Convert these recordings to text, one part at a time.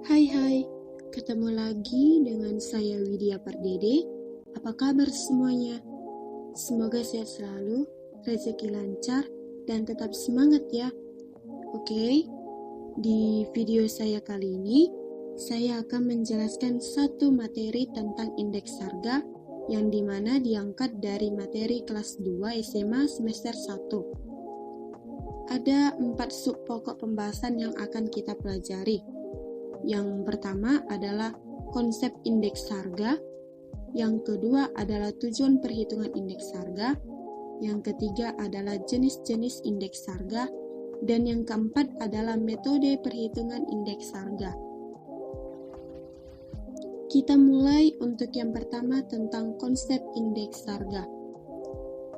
Hai, ketemu lagi dengan saya Widya Pardede. Apa kabar semuanya? Semoga sehat selalu, rezeki lancar, dan tetap semangat ya. Oke, di video saya kali ini, saya akan menjelaskan satu materi tentang indeks harga yang dimana diangkat dari materi kelas 2 SMA semester 1. Ada 4 sub pokok pembahasan yang akan kita pelajari. Yang pertama adalah konsep indeks harga, yang kedua adalah tujuan perhitungan indeks harga, yang ketiga adalah jenis-jenis indeks harga, dan yang keempat adalah metode perhitungan indeks harga. Kita mulai untuk yang pertama tentang konsep indeks harga.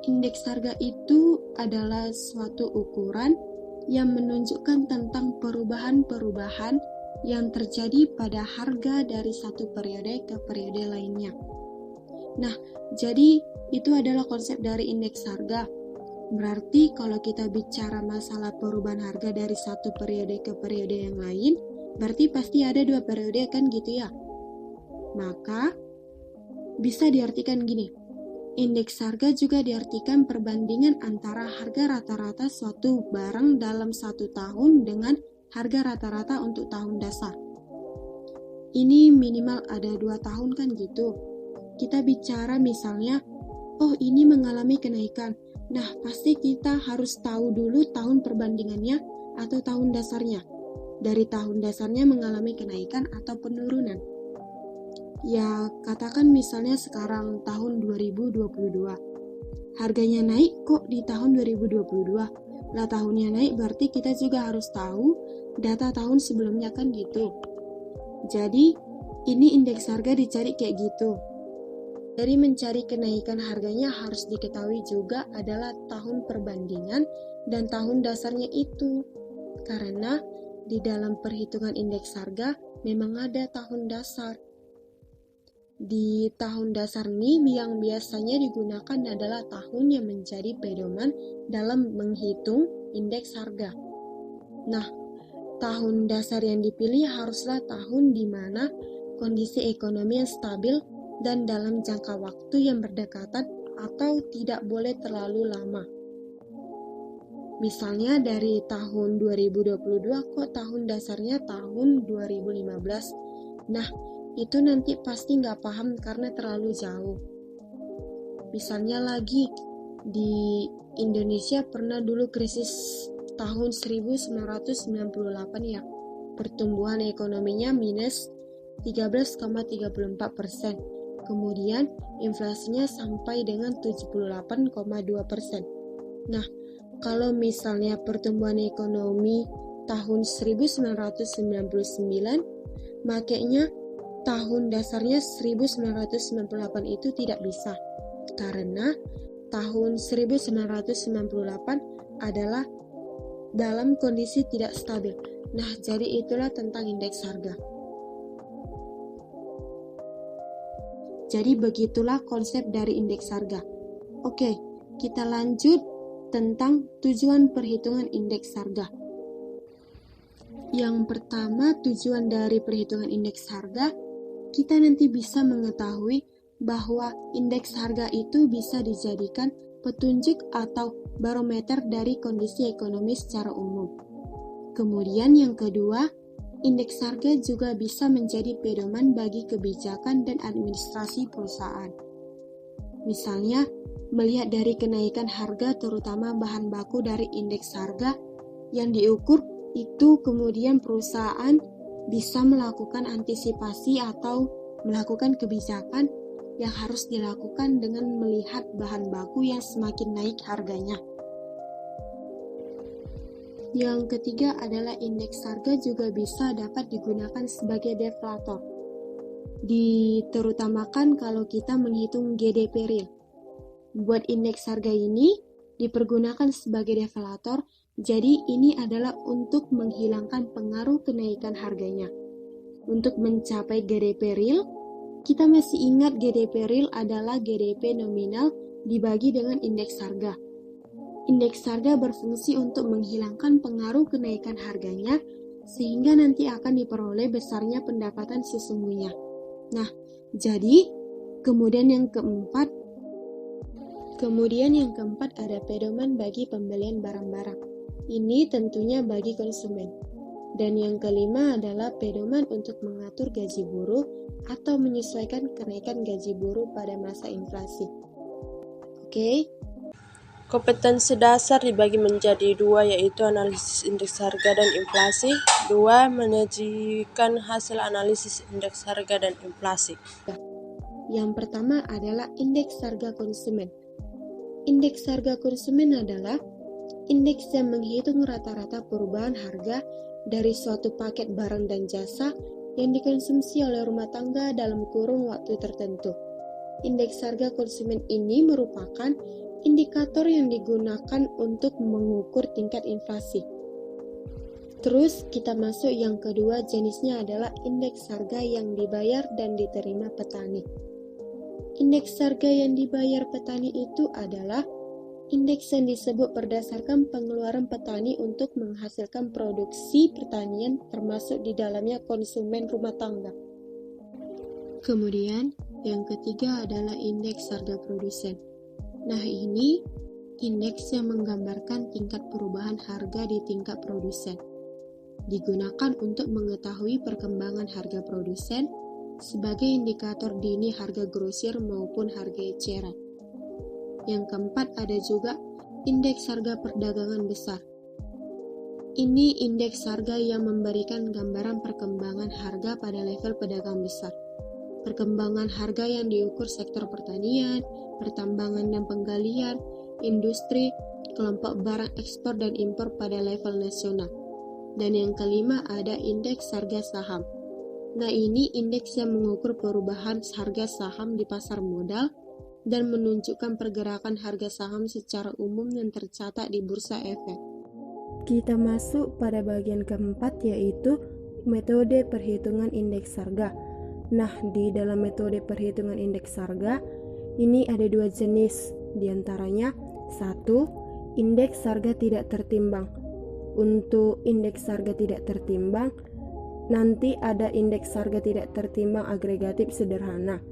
Indeks harga itu adalah suatu ukuran yang menunjukkan tentang perubahan-perubahan yang terjadi pada harga dari satu periode ke periode lainnya. Nah, jadi itu adalah konsep dari indeks harga. Berarti kalau kita bicara masalah perubahan harga dari satu periode ke periode yang lain, berarti pasti ada 2 periode kan gitu ya. Maka, bisa diartikan gini, indeks harga juga diartikan perbandingan antara harga rata-rata suatu barang dalam 1 tahun dengan harga rata-rata untuk tahun dasar. Ini minimal ada 2 tahun kan gitu. Kita bicara misalnya, oh ini mengalami kenaikan. Nah, pasti kita harus tahu dulu tahun perbandingannya atau tahun dasarnya. Dari tahun dasarnya mengalami kenaikan atau penurunan. Ya, katakan misalnya sekarang tahun 2022. Harganya naik kok di tahun 2022. Lah tahunnya naik berarti kita juga harus tahu data tahun sebelumnya kan gitu. Jadi ini indeks harga dicari kayak gitu. Dari mencari kenaikan harganya harus diketahui juga adalah tahun perbandingan dan tahun dasarnya itu. Karena di dalam perhitungan indeks harga memang ada tahun dasar. Di tahun dasar ini yang biasanya digunakan adalah tahun yang menjadi pedoman dalam menghitung indeks harga. Nah, tahun dasar yang dipilih haruslah tahun di mana kondisi ekonomi yang stabil dan dalam jangka waktu yang berdekatan atau tidak boleh terlalu lama. Misalnya dari tahun 2022 kok tahun dasarnya tahun 2015. Nah, itu nanti pasti nggak paham karena terlalu jauh. Misalnya lagi, di Indonesia pernah dulu krisis tahun 1998 ya. Pertumbuhan ekonominya minus 13,34%. Kemudian inflasinya sampai dengan 78,2%. Nah, kalau misalnya pertumbuhan ekonomi tahun 1999, makanya tahun dasarnya 1998 itu tidak bisa. Karena tahun 1998 adalah dalam kondisi tidak stabil. Nah, jadi itulah tentang indeks harga. Jadi begitulah konsep dari indeks harga. Oke, kita lanjut tentang tujuan perhitungan indeks harga. Yang pertama, tujuan dari perhitungan indeks harga, kita nanti bisa mengetahui bahwa indeks harga itu bisa dijadikan petunjuk atau barometer dari kondisi ekonomi secara umum. Kemudian yang kedua, indeks harga juga bisa menjadi pedoman bagi kebijakan dan administrasi perusahaan. Misalnya, melihat dari kenaikan harga terutama bahan baku dari indeks harga yang diukur itu kemudian perusahaan bisa melakukan antisipasi atau melakukan kebijakan yang harus dilakukan dengan melihat bahan baku yang semakin naik harganya. Yang ketiga adalah indeks harga juga bisa dapat digunakan sebagai deflator. Terutamakan kalau kita menghitung GDP real. Buat indeks harga ini dipergunakan sebagai deflator, jadi ini adalah untuk menghilangkan pengaruh kenaikan harganya. Untuk mencapai GDP real, kita masih ingat GDP real adalah GDP nominal dibagi dengan indeks harga. Indeks harga berfungsi untuk menghilangkan pengaruh kenaikan harganya sehingga nanti akan diperoleh besarnya pendapatan sesungguhnya. Nah, jadi kemudian yang keempat ada pedoman bagi pembelian barang-barang. Ini tentunya bagi konsumen. Dan yang kelima adalah pedoman untuk mengatur gaji buruh atau menyesuaikan kenaikan gaji buruh pada masa inflasi. Oke. Kompetensi dasar dibagi menjadi 2, yaitu analisis indeks harga dan inflasi. 2. Menyajikan hasil analisis indeks harga dan inflasi. Yang pertama adalah indeks harga konsumen. Indeks harga konsumen adalah indeks yang menghitung rata-rata perubahan harga dari suatu paket barang dan jasa yang dikonsumsi oleh rumah tangga dalam kurun waktu tertentu. Indeks harga konsumen ini merupakan indikator yang digunakan untuk mengukur tingkat inflasi. Terus kita masuk yang kedua, jenisnya adalah indeks harga yang dibayar dan diterima petani. Indeks harga yang dibayar petani itu adalah indeks yang disebut berdasarkan pengeluaran petani untuk menghasilkan produksi pertanian, termasuk di dalamnya konsumen rumah tangga. Kemudian, yang ketiga adalah indeks harga produsen. Nah, ini indeks yang menggambarkan tingkat perubahan harga di tingkat produsen. Digunakan untuk mengetahui perkembangan harga produsen sebagai indikator dini harga grosir maupun harga eceran. Yang keempat ada juga indeks harga perdagangan besar. Ini indeks harga yang memberikan gambaran perkembangan harga pada level pedagang besar. Perkembangan harga yang diukur sektor pertanian, pertambangan dan penggalian, industri, kelompok barang ekspor dan impor pada level nasional. Dan yang kelima ada indeks harga saham. Nah, ini indeks yang mengukur perubahan harga saham di pasar modal dan menunjukkan pergerakan harga saham secara umum yang tercatat di Bursa Efek. Kita masuk pada bagian keempat, yaitu metode perhitungan indeks harga. Nah, di dalam metode perhitungan indeks harga ini ada 2 jenis, diantaranya 1. Indeks harga tidak tertimbang. Untuk indeks harga tidak tertimbang, nanti ada indeks harga tidak tertimbang agregatif sederhana.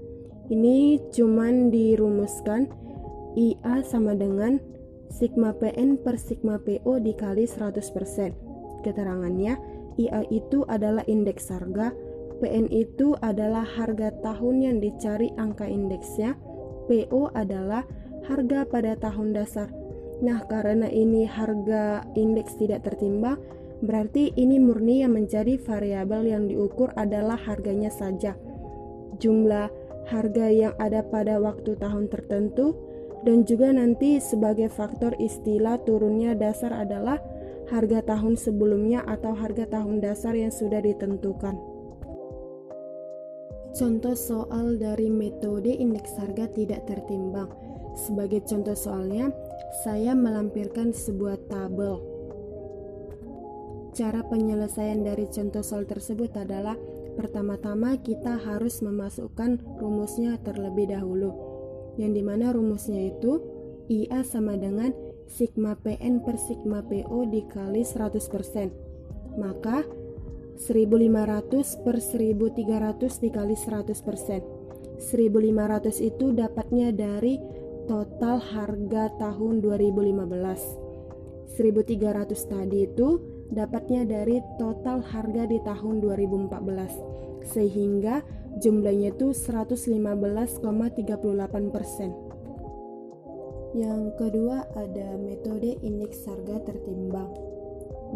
Ini cuman dirumuskan IA sama dengan sigma PN per sigma PO dikali 100%. Keterangannya, IA itu adalah indeks harga, PN itu adalah harga tahun yang dicari angka indeksnya, PO adalah harga pada tahun dasar. Nah, karena ini harga indeks tidak tertimbang, berarti ini murni yang menjadi variabel yang diukur adalah harganya saja. Jumlah harga yang ada pada waktu tahun tertentu, dan juga nanti sebagai faktor istilah turunnya dasar adalah harga tahun sebelumnya atau harga tahun dasar yang sudah ditentukan. Contoh soal dari metode indeks harga tidak tertimbang. Sebagai contoh soalnya, saya melampirkan sebuah tabel. Cara penyelesaian dari contoh soal tersebut adalah pertama-tama kita harus memasukkan rumusnya terlebih dahulu, yang dimana rumusnya itu IA sama dengan sigma PN per sigma PO dikali 100%. Maka 1500 per 1300 dikali 100%. 1500 itu dapatnya dari total harga tahun 2015. 1300 tadi itu dapatnya dari total harga di tahun 2014, sehingga jumlahnya itu 115,38%. Yang kedua ada metode indeks harga tertimbang.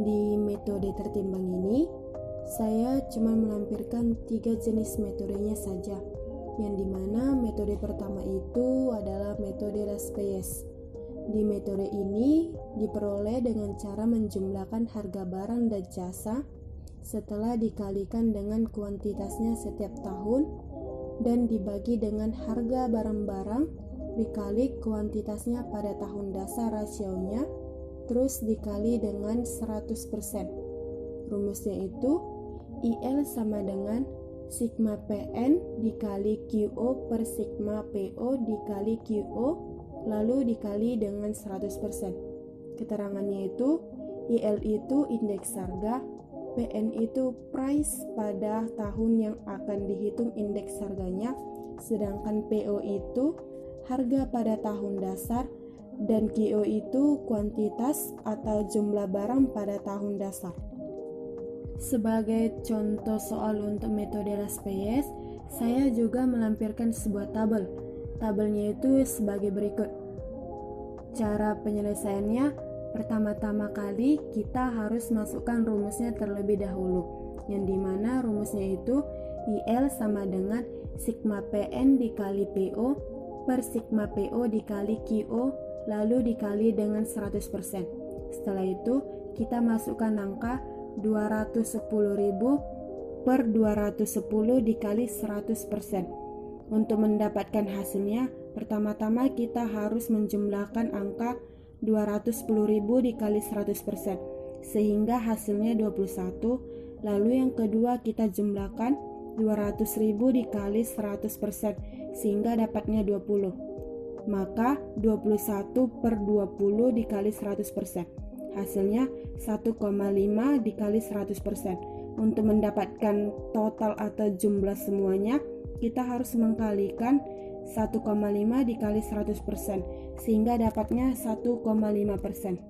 Di metode tertimbang ini saya cuma melampirkan 3 jenis metodenya saja, yang dimana metode pertama itu adalah metode Raspail. Di metode ini diperoleh dengan cara menjumlahkan harga barang dan jasa setelah dikalikan dengan kuantitasnya setiap tahun dan dibagi dengan harga barang-barang dikali kuantitasnya pada tahun dasar rasionya, terus dikali dengan 100%. Rumusnya itu IL sama dengan sigma PN dikali QO per sigma PO dikali QO lalu dikali dengan 100%. Keterangannya itu IL itu indeks harga, PN itu price pada tahun yang akan dihitung indeks harganya, sedangkan PO itu harga pada tahun dasar, dan QO itu kuantitas atau jumlah barang pada tahun dasar. Sebagai contoh soal untuk metode Las Pays, saya juga melampirkan sebuah tabel. Tabelnya itu sebagai berikut. Cara penyelesaiannya, pertama-tama kali kita harus masukkan rumusnya terlebih dahulu, yang dimana rumusnya itu IL sama dengan sigma PN dikali PO per sigma PO dikali QO lalu dikali dengan 100%. Setelah itu kita masukkan angka 210.000 per 210 dikali 100%. Untuk mendapatkan hasilnya, pertama-tama kita harus menjumlahkan angka 210.000 dikali 100%, sehingga hasilnya 21. Lalu yang kedua kita jumlahkan 200.000 dikali 100%, sehingga dapatnya 20. Maka 21 per 20 dikali 100%. Hasilnya 1,5 dikali 100%. Untuk mendapatkan total atau jumlah semuanya, kita harus mengkalikan 1,5 dikali 100%, sehingga dapatnya 1,5%.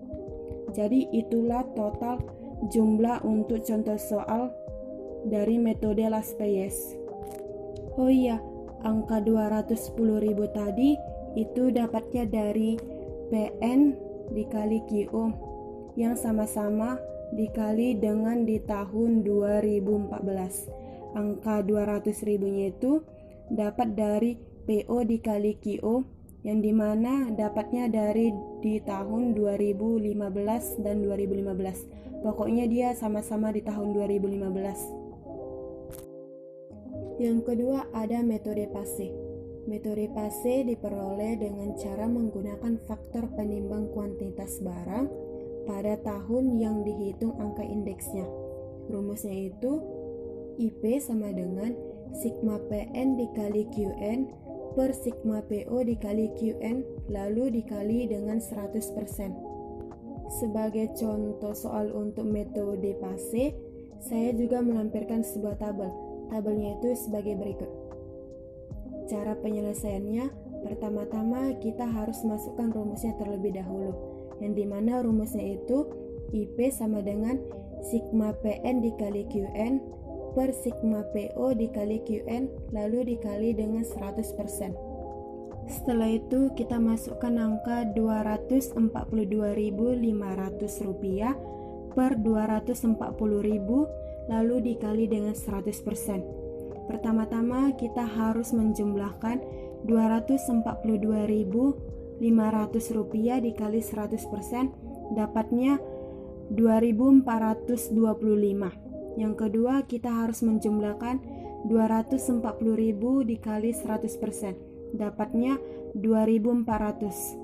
Jadi itulah total jumlah untuk contoh soal dari metode Las Pays. Oh iya, angka 210.000 tadi itu dapatnya dari PN dikali QO yang sama-sama dikali dengan di tahun 2014. Angka 200.000-nya itu dapat dari PO dikali QO, yang dimana dapatnya dari di tahun 2015 dan 2015. Pokoknya dia sama-sama di tahun 2015. Yang kedua ada metode Passe. Metode Passe diperoleh dengan cara menggunakan faktor penimbang kuantitas barang pada tahun yang dihitung angka indeksnya. Rumusnya itu IP sama dengan sigma PN dikali QN per sigma PO dikali QN lalu dikali dengan 100%. Sebagai contoh soal untuk metode Passe, saya juga melampirkan sebuah tabel. Tabelnya itu sebagai berikut. Cara penyelesaiannya, pertama-tama kita harus masukkan rumusnya terlebih dahulu, yang dimana rumusnya itu IP sama dengan sigma PN dikali QN per sigma PO dikali QN lalu dikali dengan 100%. Setelah itu kita masukkan angka 242.500 rupiah per 240.000 lalu dikali dengan 100%. Pertama-tama kita harus menjumlahkan 242.500 rupiah dikali 100%, dapatnya 2.425. Yang kedua, kita harus menjumlahkan 240.000 dikali 100%, dapatnya 2.400,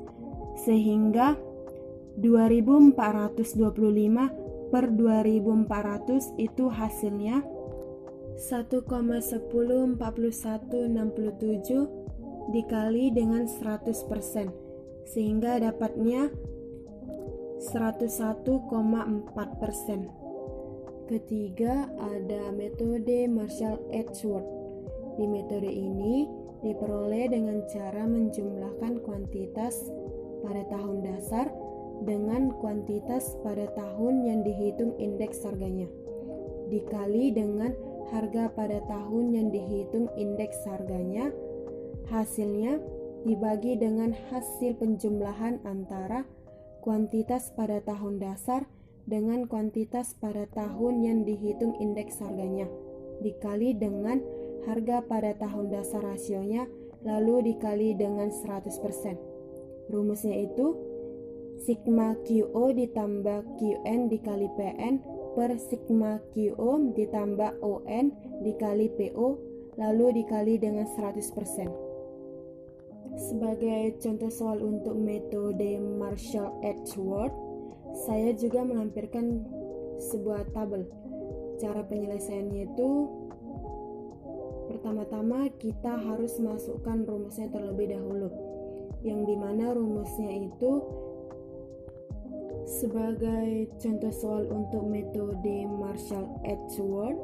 sehingga 2.425 per 2.400 itu hasilnya 1,104167 dikali dengan 100%, sehingga dapatnya 101,4%. Ketiga, ada metode Marshall-Edgeworth. Di metode ini diperoleh dengan cara menjumlahkan kuantitas pada tahun dasar dengan kuantitas pada tahun yang dihitung indeks harganya, dikali dengan harga pada tahun yang dihitung indeks harganya. Hasilnya dibagi dengan hasil penjumlahan antara kuantitas pada tahun dasar dengan kuantitas pada tahun yang dihitung indeks harganya, dikali dengan harga pada tahun dasar rasionya, lalu dikali dengan 100%. Rumusnya itu sigma QO ditambah QN dikali PN per sigma QO ditambah ON dikali PO lalu dikali dengan 100%. Sebagai contoh soal untuk metode Marshall-Edgeworth, saya juga melampirkan sebuah tabel. Cara penyelesaiannya itu, pertama-tama kita harus masukkan rumusnya terlebih dahulu, yang dimana rumusnya itu Sebagai contoh soal untuk metode Marshall-Edgeworth,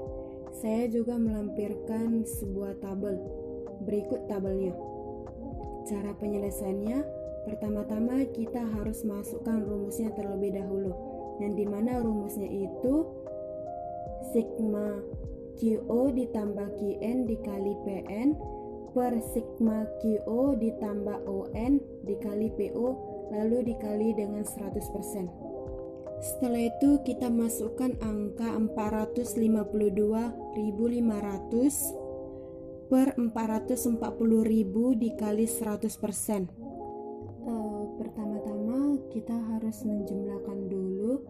saya juga melampirkan sebuah tabel. Berikut tabelnya. Cara penyelesaiannya, pertama-tama kita harus masukkan rumusnya terlebih dahulu, yang dimana rumusnya itu sigma QO ditambah QN dikali PN per sigma QO ditambah ON dikali PO lalu dikali dengan 100%. Setelah itu kita masukkan angka 452.500 per 440.000 dikali 100%. Pertama-tama kita harus menjumlahkan dulu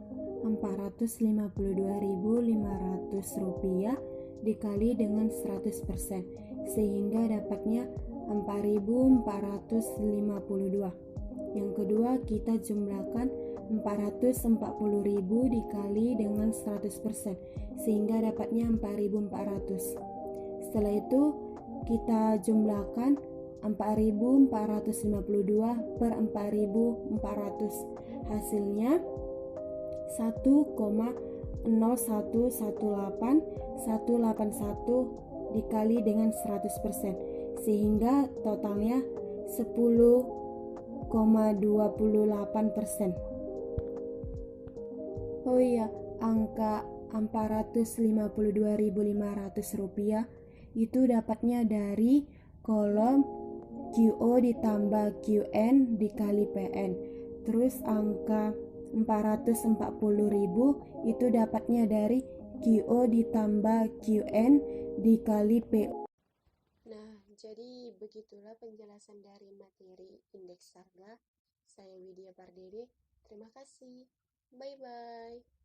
452.500 rupiah dikali dengan 100%, sehingga dapatnya 4.452. Yang kedua, kita jumlahkan 440.000 dikali dengan 100%, sehingga dapatnya 4.400. Setelah itu, kita jumlahkan 4.452 per 4.400. Hasilnya 1,0118181 dikali dengan 100%, sehingga totalnya 10,28%. Oh iya, angka 452.500 rupiah itu dapatnya dari kolom QO ditambah QN dikali PN. Terus angka 440.000 itu dapatnya dari QO ditambah QN dikali PO. Nah, jadi begitulah penjelasan dari materi indeks harga. Saya Widya Pardede. Terima kasih. Bye-bye.